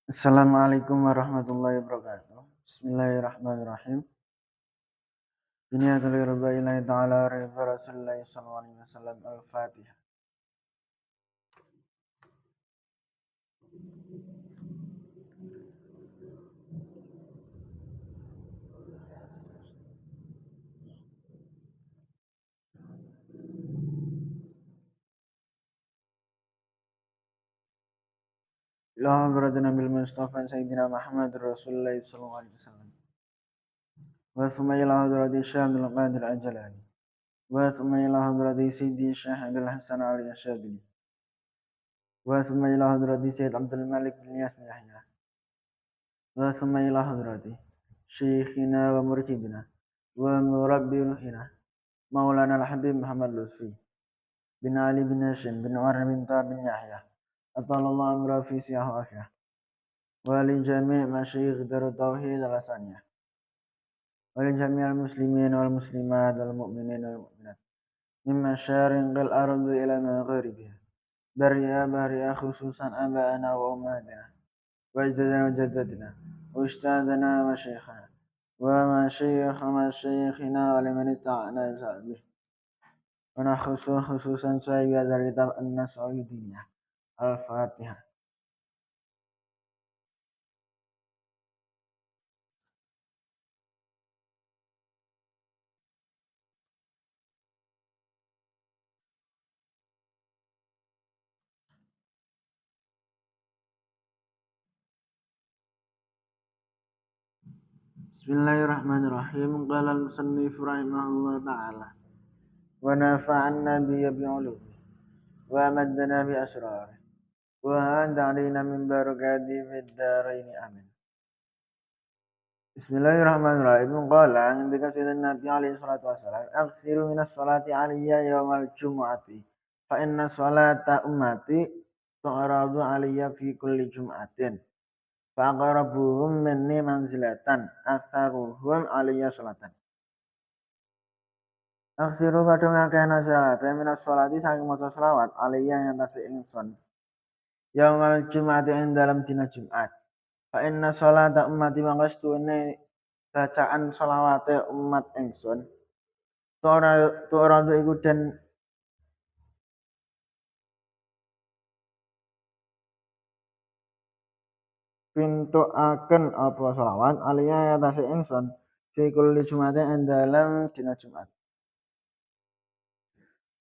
Assalamualaikum warahmatullahi wabarakatuh. Bismillahirrahmanirrahim. Biniatul irda'illahi ta'ala ridha Rasulullah sallallahu alaihi wasallam al-Fatihah. Ila hadratin Nabil Mustafa Sayyidina Muhammad Rasulullah sallallahu alaihi wasallam. Wa thumma ila hadrati Syekh Abdul Qadir Al-Jalani. Wa thumma ila hadrati Sayyidi Syekh Abdul Hasan Ali Asyadili. Wa thumma ila hadrati Sayyid Abdul Malik bin Yasmin Yahya. Wa thumma ila hadrati Syekhina wa mursyidina wa murabbi ruhina Maulana Al-Habib Muhammad Lutfi bin Ali bin Hashim bin Umar bin Ta bin Yahya. Atallahu amra fi siyah wa afiyah. Wa li jami' masyayikh Darut Tauhid al-Hasaniyah. Wa li jami' al-muslimin wal muslimat wal mu'minin wal mu'minat. Min masyariqil ardi ila magharibiha. Bariya bariya khususan aba'ana wa ummatina. Wa ajdadana wa jaddatina. Wa ustadana wa masyayikhana. Wa masyayikh masyayikhina wa liman ista'ana bisa'bih. Wa nakhusu khususan sahibi hadzal kitab an-Nas'udiniyah. Al-Fatihah. Bismillahirrahmanirrahim. Qala al-musannif rahimahullah ta'ala. Wa nafa'anna bi ulumi wa maddana bi asrari wa anta alaina min barakati fid darain amin. Bismillahirrahmanirrahim. Qala ngendika sayyidina Nabi alaihi salatu wasalam, "Aksiru minas salati alayya yaumal jumu'ati. Fa inna salata ummati tu'radu alayya fi kulli jum'atin. Fa aqrabuhum minni manzilatan aktsaruhum alayya salatan." Aksiru padha ngakehna sira kabeh minas sholati saking maca selawat alaiya ing atase ingsun. Yaumal Jum'ati ing dalam dina Jumat. Fa inna sholata ummati mangka sedune bacaan selawate umat ingsun. Tora iku den pintukaken apa selawat alaiya ing atase ingsun. Fi kulli Jum'ati ing dalam dina Jumat.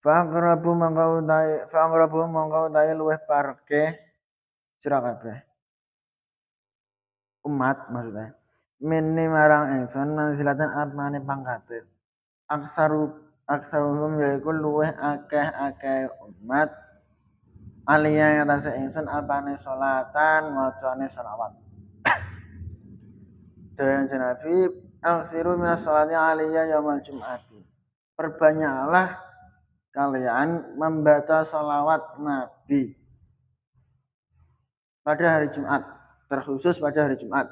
Fa'aqrabu mangka utahe luweh parke sira kabeh. Umat maksudnya. Minni marang ingsun manzilatan apane pangkate. Aksaruhum yaiku luweh akeh umat aliya ing atase ingsun apane sholatan macane selawat. Dan Nabi aksiru minas sholati alaiya yaumal jum'ati. Perbanyaklah kalian membaca sholawat Nabi pada hari Jumat, terkhusus pada hari Jumat.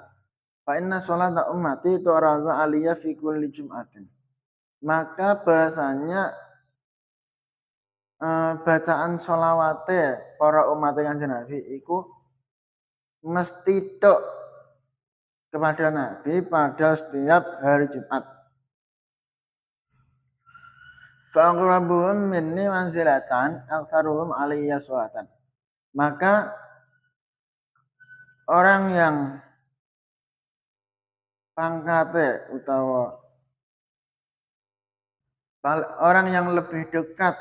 Fa inna sholata ummati tu'radu alaiya fi kulli jum'atin. Maka bahasanya bacaan sholawate para umat Kanjeng Nabi iku mesti tok kepada Nabi pada setiap hari Jumat. Fa'aqrabuhum minni manzilatan aktsaruhum alayya sholatan. Maka orang yang pangkate utawa orang yang lebih dekat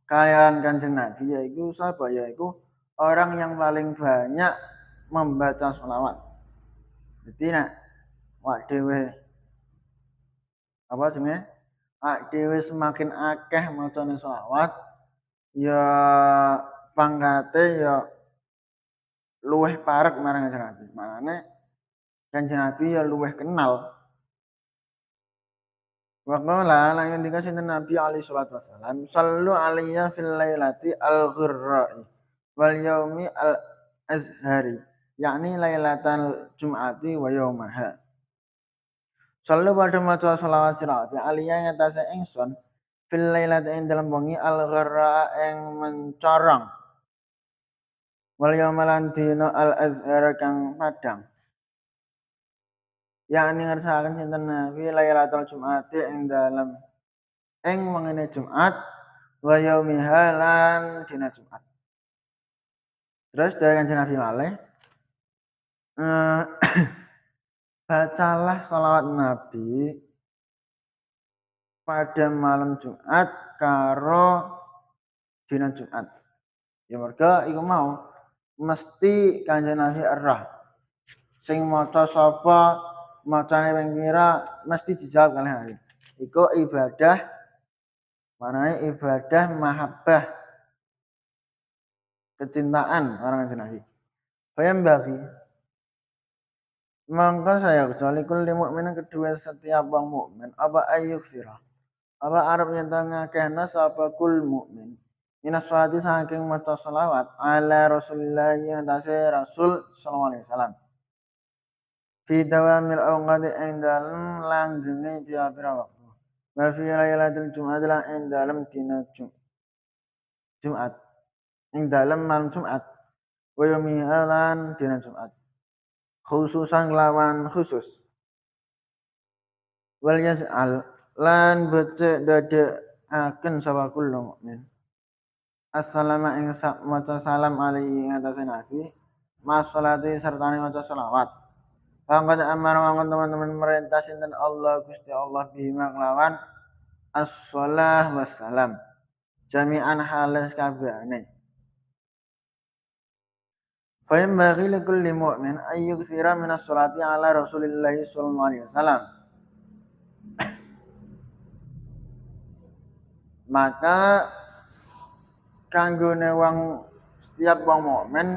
kalian Kanjeng Nabi yaitu siapa? Yaitu orang yang paling banyak membaca sholawat. Jadi nak wak dhewe apa jenenge? Wak dhewe semakin akeh macane sholawat, ya pangkate ya luweh parek marang Kanjeng Nabi. Makane Kanjeng Nabi ya luweh kenal. Wa qala lan ngendika sinten Nabi alaihi salatu wasalam, "Shallu alayya fil lailati al-ghurra'i wal yaumi al-azhari." Yakni lailatal Jum'ati wa yaumaha. Shallu padha maca selawat sira kabeh alayya ing atase ingsun fil lailati ing dalem wengi al-ghurra ing mencorong. wal yauma lan dina al azhar kang padang yakni ngersakaken sinten Nabi Lailatul Jum'ati ing dalem ing wengine Jumat wa yaumiha lan dina Jumat. Terus dari Kanjeng Nabi malih bacalah sholawat Nabi pada malam Jumat karo dina Jumat. Ya merga iku mau mesti Kanjeng Nabi erah. Sing maca sapa macane ping pira mesti dijawab kalih Nabi. Iku ibadah manane ibadah mahabbah kecintaan orang Kanjeng Nabi. Bayam bagi mangka saya kecuali kulli mukminin kedua setiap wong mukmin apa ayyuk sirah apa arep yen ngakehna sapa kul mukmin minas sholati saking maca sholawat ala Rasulillah yang tase Rasul sallallahu alaihi wasallam fi dawamil awqati ing dalem langgenge pira-pira waktu wa fi lailatul jumat lan ing dalem dina Jumat ing dalem malam Jumat wa yaumi lan dina Jumat khususan lawan khusus wal yaj'al lan becek dadekaken sapa kullu mukmin assalamu ing maca salam alaihi ing atase nabi mas salati sertane maca selawat pangkat amar mangkon teman-teman merintah sinten Allah Gusti Allah bima kelawan as-shalah wassalam jami'an halis kabehane fa in baghi li kulli mu'min ayyuk sira minas sholati ala Rasulillah sallallahu alaihi wasallam maka kanggone wong setiap wong mukmin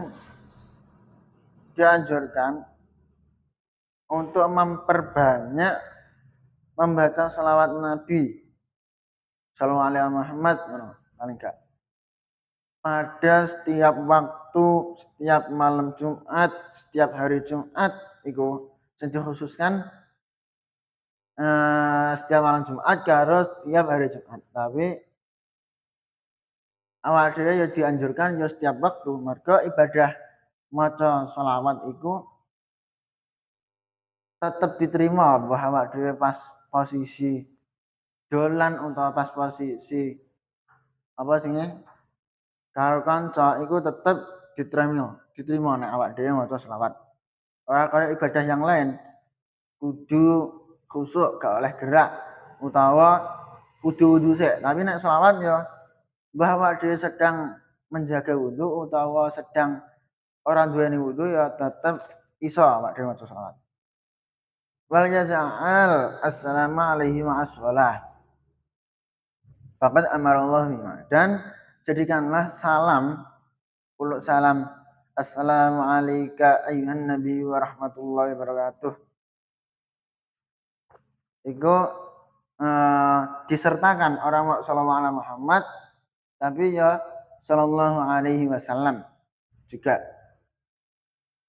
dianjurkan untuk memperbanyak membaca sholawat Nabi sallallahu alaihi Muhammad paling enggak pada setiap waktu, setiap malam Jumat, setiap hari Jumat itu sing dikhususkan setiap malam Jumat karo setiap hari Jumat. Tapi awak dhewe ya dianjurkan ya setiap waktu. Mergo ibadah maca sholawat iku tetap diterima bahwa awak dhewe pas posisi dolan utawa pas posisi apa sing karo kanca iku tetep diterima nek awak dhewe maca selawat. Ora kaya ibadah yang lain kudu khusuk gak oleh gerak utawa kudu wudu sik. Tapi nek selawat ya mbah awak dhewe sedang menjaga wudu utawa sedang ora duweni wudu ya tetep iso awak dhewe maca selawat. Wal yaj'al assalamu alaihi ma'as shalah. Faqad amarallahu bima dan jadikanlah salam uluk salam assalamu alayka ayyuhan nabi wa rahmatullahi wabarakatuh itu disertakan orang sallallahu alaihi Muhammad tapi ya sallallahu alaihi wasallam juga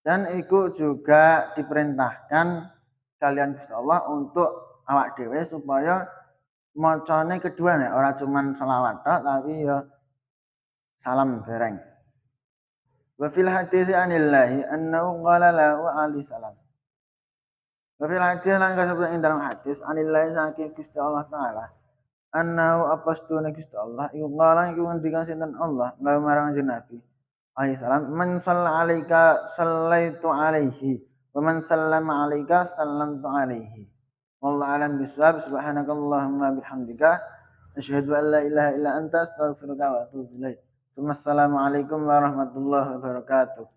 dan itu juga diperintahkan kalian Gusti Allah untuk awak dhewe supaya macane kedua nek ora cuman selawat tok tapi ya salam bareng. Wa fil hadits anillahi annahu qala lahu alaihi salam. Wa fil hadits lan kasebut ing dalam hadis anillahi saking Gusti Allah taala annahu apastuna Gusti Allah iku qala iku ngendikan sinten Allah lalu marang Nabi alaihi salam man shalla alaika sallaitu alaihi wa man sallama alaika sallamtu alaihi. Wallahu a'lam bishawab. Subhanakallahumma bihamdika asyhadu an la ilaha illa anta astaghfiruka wa atubu ilaik. Assalamualaikum warahmatullahi wabarakatuh.